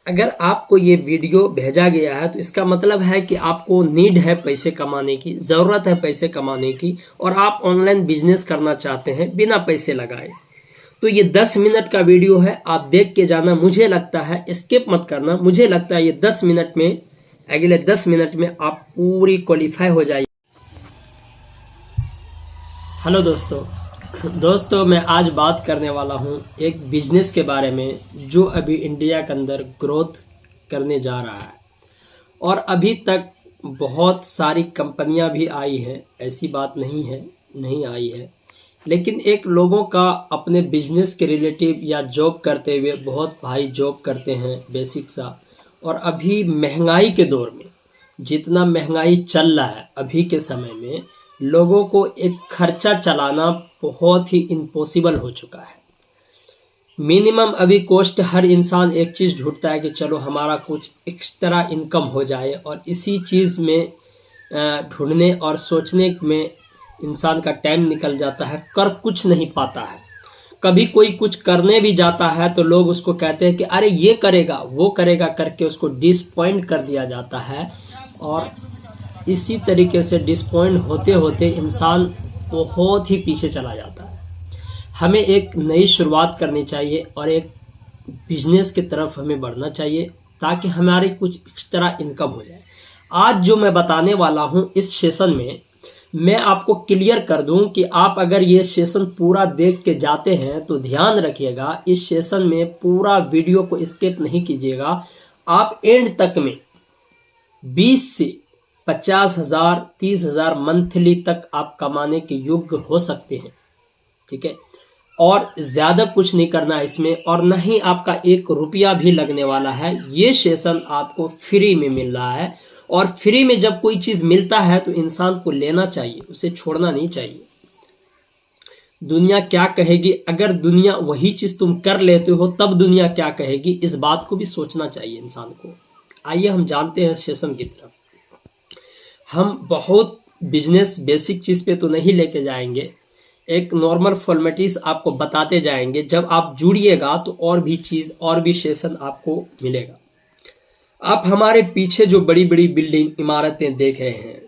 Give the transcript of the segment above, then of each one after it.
अगर आपको ये वीडियो भेजा गया है तो इसका मतलब है कि आपको नीड है पैसे कमाने की, ज़रूरत है पैसे कमाने की, और आप ऑनलाइन बिजनेस करना चाहते हैं बिना पैसे लगाए। तो ये 10 मिनट का वीडियो है, आप देख के जाना। मुझे लगता है स्किप मत करना। मुझे लगता है ये 10 मिनट में, अगले 10 मिनट में आप पूरी क्वालिफाई हो जाइए। हेलो दोस्तों, मैं आज बात करने वाला हूँ एक बिजनेस के बारे में जो अभी इंडिया के अंदर ग्रोथ करने जा रहा है। और अभी तक बहुत सारी कंपनियां भी आई हैं, ऐसी बात नहीं है नहीं आई है, लेकिन एक लोगों का अपने बिजनेस के रिलेटिव या जॉब करते हुए, बहुत भाई जॉब करते हैं बेसिक सा। और अभी महंगाई के दौर में जितना महंगाई चल रहा है अभी के समय में, लोगों को एक खर्चा चलाना बहुत ही इम्पॉसिबल हो चुका है। मिनिमम अभी कॉस्ट हर इंसान एक चीज़ ढूंढता है कि चलो हमारा कुछ एक्स्ट्रा इनकम हो जाए, और इसी चीज़ में ढूंढने और सोचने में इंसान का टाइम निकल जाता है, कर कुछ नहीं पाता है। कभी कोई कुछ करने भी जाता है तो लोग उसको कहते हैं कि अरे ये करेगा वो करेगा करके उसको डिसपॉइंट कर दिया जाता है। और इसी तरीके से डिसपॉइंट होते होते इंसान बहुत ही पीछे चला जाता है। हमें एक नई शुरुआत करनी चाहिए और एक बिजनेस की तरफ हमें बढ़ना चाहिए ताकि हमारी कुछ एक्स्ट्रा इनकम हो जाए। आज जो मैं बताने वाला हूँ इस सेशन में, मैं आपको क्लियर कर दूं कि आप अगर ये सेशन पूरा देख के जाते हैं तो ध्यान रखिएगा, इस सेशन में पूरा वीडियो को स्किप नहीं कीजिएगा। आप एंड तक में 20 से 50,000 30,000 मंथली तक आप कमाने के योग्य हो सकते हैं, ठीक है। और ज्यादा कुछ नहीं करना इसमें, और न ही आपका 1 रुपया भी लगने वाला है। ये सेशन आपको फ्री में मिल रहा है, और फ्री में जब कोई चीज मिलता है तो इंसान को लेना चाहिए, उसे छोड़ना नहीं चाहिए। दुनिया क्या कहेगी, अगर दुनिया वही चीज तुम कर लेते हो तब दुनिया क्या कहेगी, इस बात को भी सोचना चाहिए इंसान को। आइए हम जानते हैं सेशन की तरफ। हम बहुत बिजनेस बेसिक चीज पे तो नहीं लेके जाएंगे, एक नॉर्मल फॉर्मेलिटीज आपको बताते जाएंगे। जब आप जुड़िएगा तो और भी चीज, और भी सेशन आपको मिलेगा। आप हमारे पीछे जो बड़ी बड़ी बिल्डिंग इमारतें देख रहे हैं,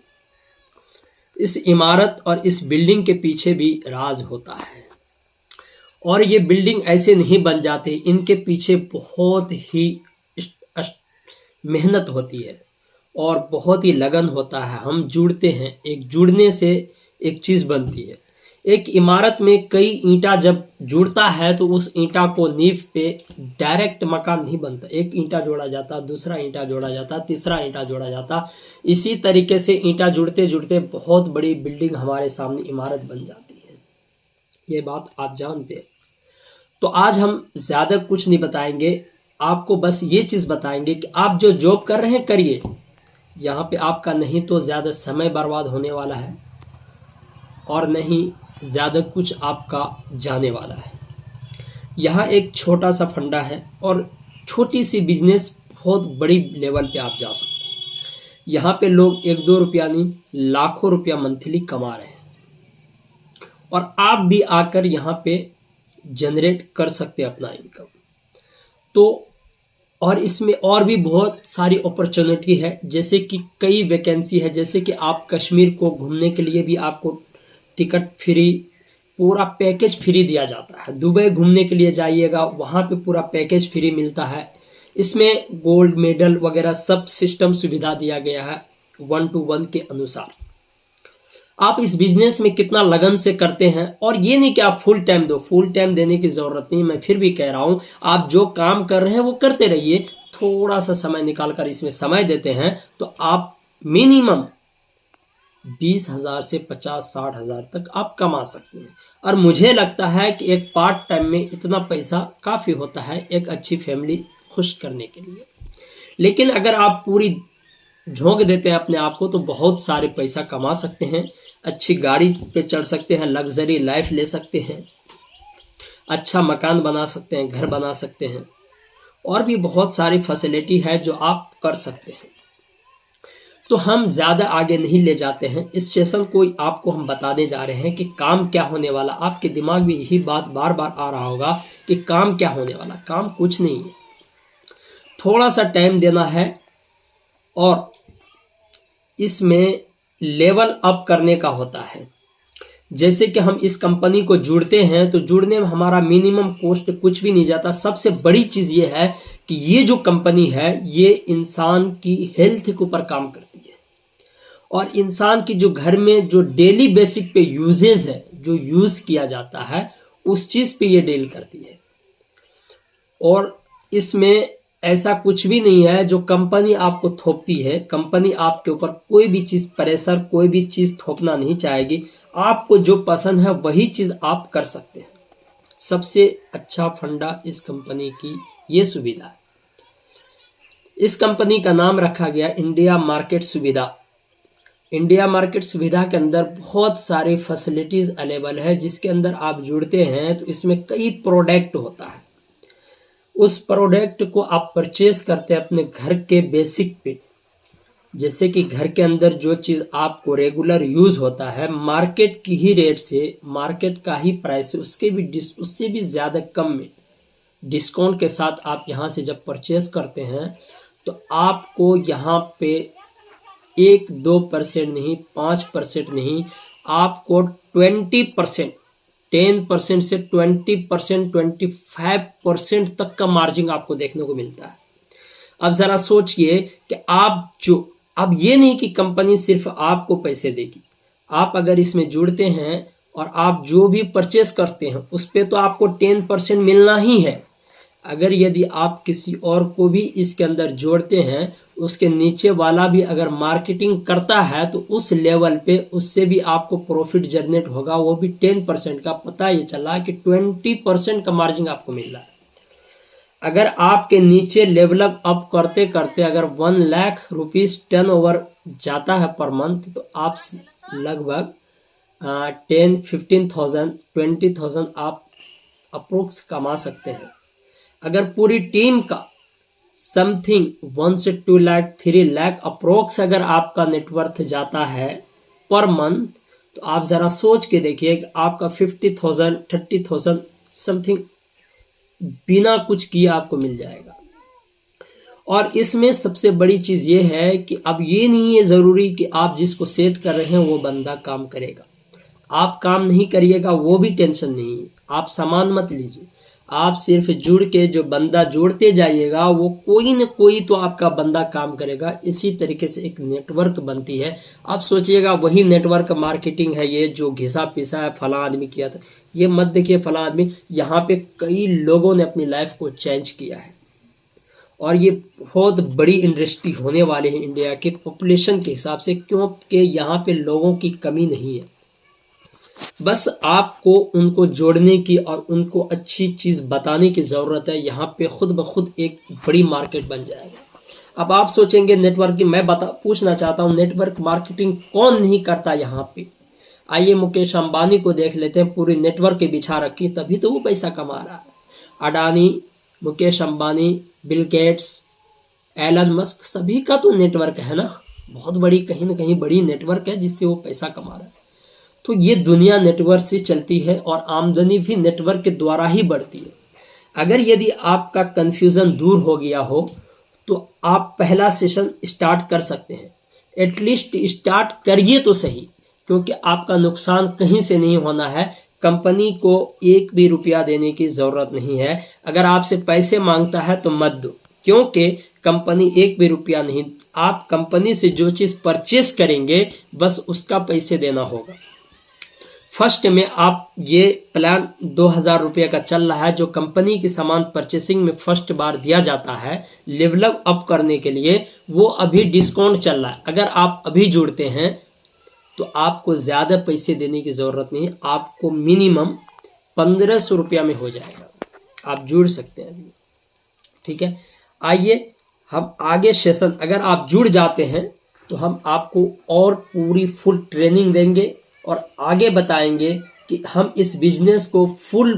इस इमारत और इस बिल्डिंग के पीछे भी राज होता है। और ये बिल्डिंग ऐसे नहीं बन जाते, इनके पीछे बहुत ही मेहनत होती है और बहुत ही लगन होता है। हम जुड़ते हैं, एक जुड़ने से एक चीज बनती है। एक इमारत में कई ईंटा जब जुड़ता है तो उस ईंटा को नींव पे डायरेक्ट मकान नहीं बनता। एक ईंटा जोड़ा जाता, दूसरा ईंटा जोड़ा जाता, तीसरा ईंटा जोड़ा जाता। इसी तरीके से ईंटा जुड़ते जुड़ते बहुत बड़ी बिल्डिंग हमारे सामने इमारत बन जाती है। ये बात आप जानते हैं। तो आज हम ज्यादा कुछ नहीं बताएंगे, आपको बस ये चीज बताएंगे कि आप जो जॉब कर रहे हैं करिए। यहाँ पे आपका नहीं तो ज्यादा समय बर्बाद होने वाला है, और नहीं ज़्यादा कुछ आपका जाने वाला है। यहाँ एक छोटा सा फंडा है, और छोटी सी बिजनेस बहुत बड़ी लेवल पे आप जा सकते हैं। यहाँ पे लोग 1-2 रुपया नहीं, लाखों रुपया मंथली कमा रहे हैं, और आप भी आकर यहाँ पे जनरेट कर सकते हैं अपना इनकम। तो और इसमें और भी बहुत सारी अपॉर्चुनिटी है, जैसे कि कई वैकेंसी है। जैसे कि आप कश्मीर को घूमने के लिए भी आपको टिकट फ्री, पूरा पैकेज फ्री दिया जाता है। दुबई घूमने के लिए जाइएगा, वहाँ पे पूरा पैकेज फ्री मिलता है। इसमें गोल्ड मेडल वगैरह सब सिस्टम सुविधा दिया गया है 1 to 1 के अनुसार। आप इस बिजनेस में कितना लगन से करते हैं, और ये नहीं कि आप फुल टाइम दो, फुल टाइम देने की जरूरत नहीं। मैं फिर भी कह रहा हूँ, आप जो काम कर रहे हैं वो करते रहिए। थोड़ा सा समय निकालकर इसमें समय देते हैं तो आप मिनिमम 20,000 से 50-60,000 तक आप कमा सकते हैं। और मुझे लगता है कि एक पार्ट टाइम में इतना पैसा काफ़ी होता है एक अच्छी फैमिली खुश करने के लिए। लेकिन अगर आप पूरी झोंक देते हैं अपने आप को तो बहुत सारे पैसा कमा सकते हैं, अच्छी गाड़ी पे चढ़ सकते हैं, लग्जरी लाइफ ले सकते हैं, अच्छा मकान बना सकते हैं, घर बना सकते हैं, और भी बहुत सारी फैसिलिटी है जो आप कर सकते हैं। तो हम ज़्यादा आगे नहीं ले जाते हैं, इस सेशन को आपको हम बताने जा रहे हैं कि काम क्या होने वाला। आपके दिमाग में यही बात बार बार आ रहा होगा कि काम क्या होने वाला। काम कुछ नहीं है। थोड़ा सा टाइम देना है और इसमें लेवल अप करने का होता है। जैसे कि हम इस कंपनी को जुड़ते हैं तो जुड़ने में हमारा मिनिमम कॉस्ट कुछ भी नहीं जाता। सबसे बड़ी चीज़ ये है कि ये जो कंपनी है ये इंसान की हेल्थ के ऊपर काम करती है और इंसान की जो घर में जो डेली बेसिक पे यूजेज है, जो यूज़ किया जाता है, उस चीज़ पे ये डील करती है। और इसमें ऐसा कुछ भी नहीं है जो कंपनी आपको थोपती है। कंपनी आपके ऊपर कोई भी चीज़ प्रेशर, कोई भी चीज़ थोपना नहीं चाहेगी। आपको जो पसंद है वही चीज़ आप कर सकते हैं। सबसे अच्छा फंडा इस कंपनी की ये सुविधा है। इस कंपनी का नाम रखा गया इंडिया मार्केट सुविधा। इंडिया मार्केट सुविधा के अंदर बहुत सारी फैसिलिटीज़ अवेलेबल है, जिसके अंदर आप जुड़ते हैं तो इसमें कई प्रोडक्ट होता है। उस प्रोडक्ट को आप परचेज करते हैं अपने घर के बेसिक पे। जैसे कि घर के अंदर जो चीज़ आपको रेगुलर यूज़ होता है, मार्केट की ही रेट से, मार्केट का ही प्राइस से, उससे भी ज़्यादा कम में डिस्काउंट के साथ आप यहाँ से जब परचेज करते हैं तो आपको यहाँ पे 1-2% नहीं, 5% नहीं, आपको 20%, 10% से 20%, 25% तक का मार्जिन आपको देखने को मिलता है। अब ज़रा सोचिए कि अब ये नहीं कि कंपनी सिर्फ आपको पैसे देगी। आप अगर इसमें जुड़ते हैं और आप जो भी परचेस करते हैं उस पर तो आपको 10% मिलना ही है। अगर यदि आप किसी और को भी इसके अंदर जोड़ते हैं, उसके नीचे वाला भी अगर मार्केटिंग करता है तो उस लेवल पे उससे भी आपको प्रॉफिट जनरेट होगा, वो भी 10% का। पता ये चला कि 20% का मार्जिन आपको मिल रहा है। अगर आपके नीचे लेवल अप करते करते अगर 1 लाख रुपीज़ टर्न ओवर जाता है पर मंथ, तो आप लगभग 10-15,000, 20,000 आप अप्रोक्स कमा सकते हैं। अगर पूरी टीम का समथिंग 1 से 2 लाख, 3 लाख अप्रोक्स अगर आपका नेटवर्थ जाता है पर मंथ, तो आप ज़रा सोच के देखिए कि आपका 50,000, 30,000 समथिंग बिना कुछ किए आपको मिल जाएगा। और इसमें सबसे बड़ी चीज़ ये है कि अब ये नहीं है ज़रूरी कि आप जिसको सेट कर रहे हैं वो बंदा काम करेगा। आप काम नहीं करिएगा वो भी टेंशन नहीं है, आप सामान मत लीजिए। आप सिर्फ जुड़ के जो बंदा जोड़ते जाइएगा वो कोई न कोई तो आपका बंदा काम करेगा। इसी तरीके से एक नेटवर्क बनती है। आप सोचिएगा वही नेटवर्क मार्केटिंग है ये जो घिसा पिसा है फला आदमी किया था, ये मत देखिए फला आदमी। यहाँ पे कई लोगों ने अपनी लाइफ को चेंज किया है और ये बहुत बड़ी इंडस्ट्री होने वाली है इंडिया के पॉपुलेशन के हिसाब से, क्योंकि यहाँ पे लोगों की कमी नहीं है। बस आपको उनको जोड़ने की और उनको अच्छी चीज़ बताने की ज़रूरत है। यहाँ पे खुद ब खुद एक बड़ी मार्केट बन जाएगा। अब आप सोचेंगे नेटवर्किंग, मैं पूछना चाहता हूँ नेटवर्क मार्केटिंग कौन नहीं करता यहाँ पे। आइए मुकेश अंबानी को देख लेते हैं, पूरी नेटवर्क बिछा रखी, तभी तो वो पैसा कमा रहा है। Adani, Mukesh Ambani, Bill Gates, Elon Musk, सभी का तो नेटवर्क है ना, बहुत बड़ी कहीं ना कहीं बड़ी नेटवर्क है जिससे वो पैसा कमा रहा है। तो ये दुनिया नेटवर्क से चलती है और आमदनी भी नेटवर्क के द्वारा ही बढ़ती है। अगर यदि आपका कन्फ्यूज़न दूर हो गया हो तो आप पहला सेशन स्टार्ट कर सकते हैं। एटलीस्ट स्टार्ट करिए तो सही, क्योंकि आपका नुकसान कहीं से नहीं होना है। कंपनी को 1 भी रुपया देने की ज़रूरत नहीं है। अगर आपसे पैसे मांगता है तो मत दो, क्योंकि कंपनी 1 भी रुपया नहीं, आप कंपनी से जो चीज़ परचेस करेंगे बस उसका पैसे देना होगा। फर्स्ट में आप ये प्लान 2,000 रुपये का चल रहा है जो कंपनी की सामान परचेसिंग में फर्स्ट बार दिया जाता है लेवल अप करने के लिए, वो अभी डिस्काउंट चल रहा है। अगर आप अभी जुड़ते हैं तो आपको ज़्यादा पैसे देने की ज़रूरत नहीं, आपको मिनिमम 1,500 रुपया में हो जाएगा। आप जुड़ सकते हैं अभी, ठीक है। आइए हम आगे सेशन, अगर आप जुड़ जाते हैं तो हम आपको और पूरी फुल ट्रेनिंग देंगे और आगे बताएंगे कि हम इस बिजनेस को फुल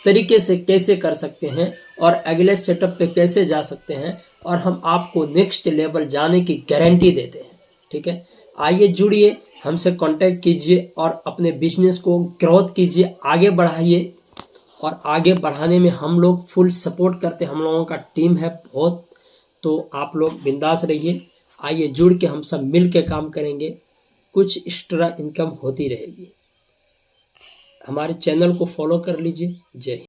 तरीके से कैसे कर सकते हैं और अगले सेटअप पे कैसे जा सकते हैं, और हम आपको नेक्स्ट लेवल जाने की गारंटी देते हैं, ठीक है। आइए जुड़िए, हमसे कांटेक्ट कीजिए और अपने बिजनेस को ग्रोथ कीजिए, आगे बढ़ाइए। और आगे बढ़ाने में हम लोग फुल सपोर्ट करते हैं। हम लोगों का टीम है बहुत तो आप लोग बिंदास रहिए। आइए जुड़ के हम सब मिल के काम करेंगे, कुछ एक्स्ट्रा इनकम होती रहेगी। हमारे चैनल को फॉलो कर लीजिए। जय हिंद।